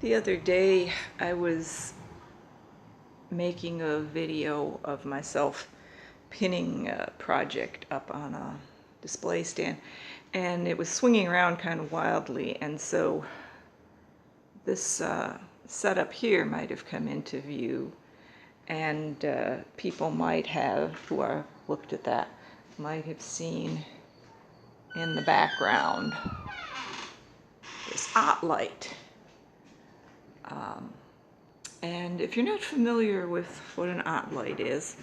The other day I was making a video of myself pinning a project up on a display stand, and it was swinging around kind of wildly, and so this setup here might have come into view, and people might have, who are looked at that, might have seen in the background this Ott Light. And if you're not familiar with what an Ott Light is,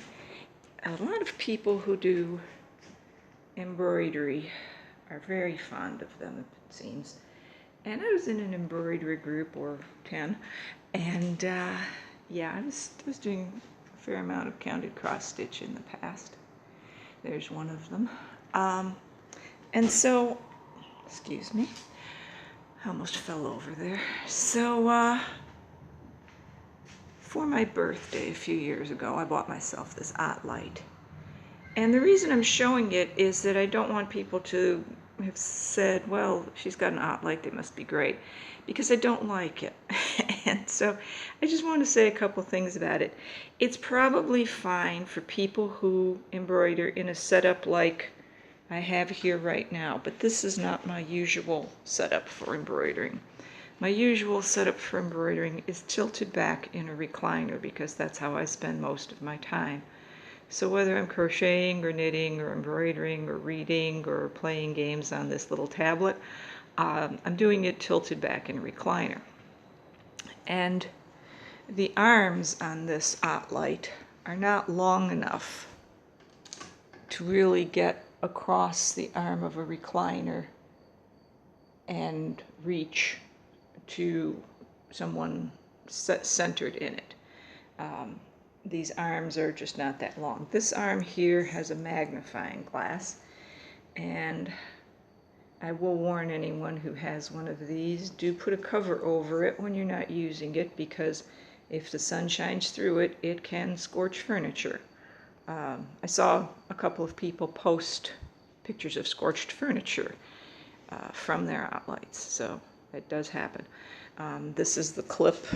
a lot of people who do embroidery are very fond of them, it seems. And I was in an embroidery group, or 10, and yeah, I was doing a fair amount of counted cross stitch in the past. There's one of them. And so, excuse me, I almost fell over there. So, for my birthday a few years ago, I bought myself this Ott Light. And the reason I'm showing it is that I don't want people to have said, well, she's got an Ott Light, they must be great, because I don't like it. And so I just want to say a couple things about it. It's probably fine for people who embroider in a setup like I have here right now, but this is not my usual setup for embroidering. My usual setup for embroidering is tilted back in a recliner because that's how I spend most of my time. So whether I'm crocheting or knitting or embroidering or reading or playing games on this little tablet, I'm doing it tilted back in a recliner. And the arms on this Ott Light are not long enough to really get across the arm of a recliner and reach to someone centered in it. These arms are just not that long. This arm here has a magnifying glass, and I will warn anyone who has one of these, do put a cover over it when you're not using it, because if the sun shines through it, it can scorch furniture. I saw a couple of people post pictures of scorched furniture from their Ott Lights, so it does happen. This is the clip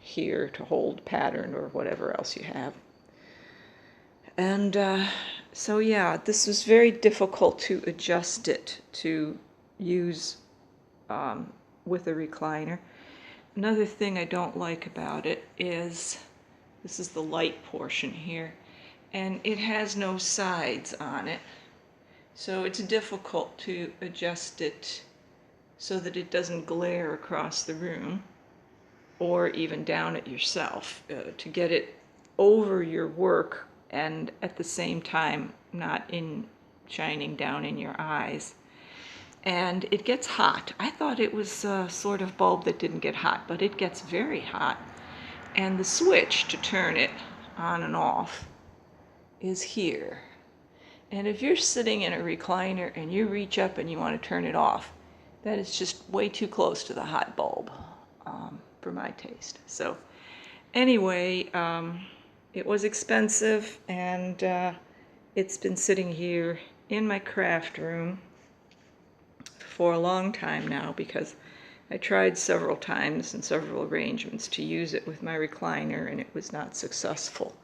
here to hold pattern or whatever else you have. And so yeah, this was very difficult to adjust it to use with a recliner. Another thing I don't like about it is, this is the light portion here, and it has no sides on it. So it's difficult to adjust it so that it doesn't glare across the room or even down at yourself, to get it over your work and at the same time not shining down in your eyes. And it gets hot. I thought it was a sort of bulb that didn't get hot, but it gets very hot. And the switch to turn it on and off is here. And if you're sitting in a recliner and you reach up and you want to turn it off, that is just way too close to the hot bulb for my taste. So anyway, it was expensive, and it's been sitting here in my craft room for a long time now, because I tried several times and several arrangements to use it with my recliner, and it was not successful.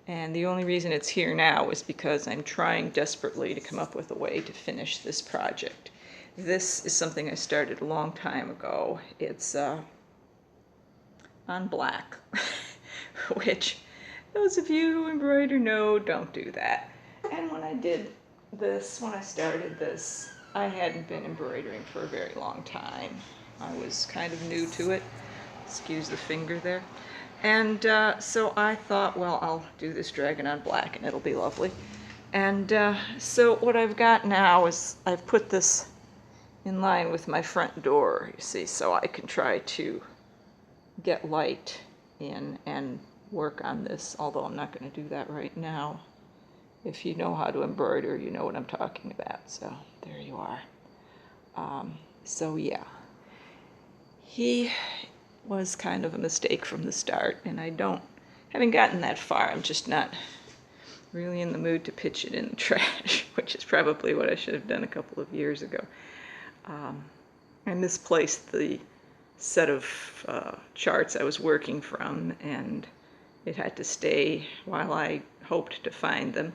And the only reason it's here now is because I'm trying desperately to come up with a way to finish this project. This is something I started a long time ago. It's on black, which those of you who embroider know, don't do that. And when I did this, when I started this, I hadn't been embroidering for a very long time. I was kind of new to it. Excuse the finger there. And so I thought, well, I'll do this dragon on black and it'll be lovely. And so what I've got now is I've put this in line with my front door, you see, so I can try to get light in and work on this, although I'm not going to do that right now. If you know how to embroider, you know what I'm talking about, so there you are. So yeah, he was kind of a mistake from the start, and haven't gotten that far. I'm just not really in the mood to pitch it in the trash, which is probably what I should have done a couple of years ago. I misplaced the set of charts I was working from, and it had to stay while I hoped to find them.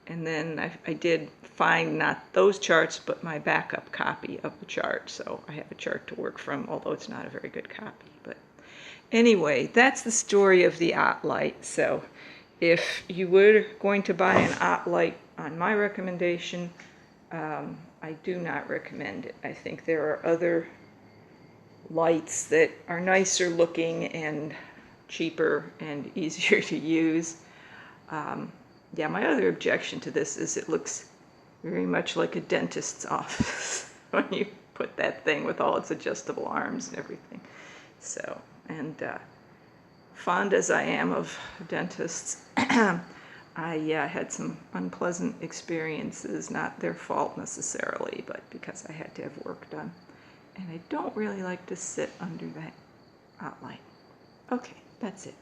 And then I did find not those charts, but my backup copy of the chart. So I have a chart to work from, although it's not a very good copy. But anyway, that's the story of the Ott Light. So if you were going to buy an Ott Light on my recommendation, I do not recommend it. I think there are other lights that are nicer looking and cheaper and easier to use. Yeah, my other objection to this is it looks very much like a dentist's office when you put that thing with all its adjustable arms and everything. So, and fond as I am of dentists, I had some unpleasant experiences, not their fault necessarily, but because I had to have work done. And I don't really like to sit under that Ott Light. Okay, that's it.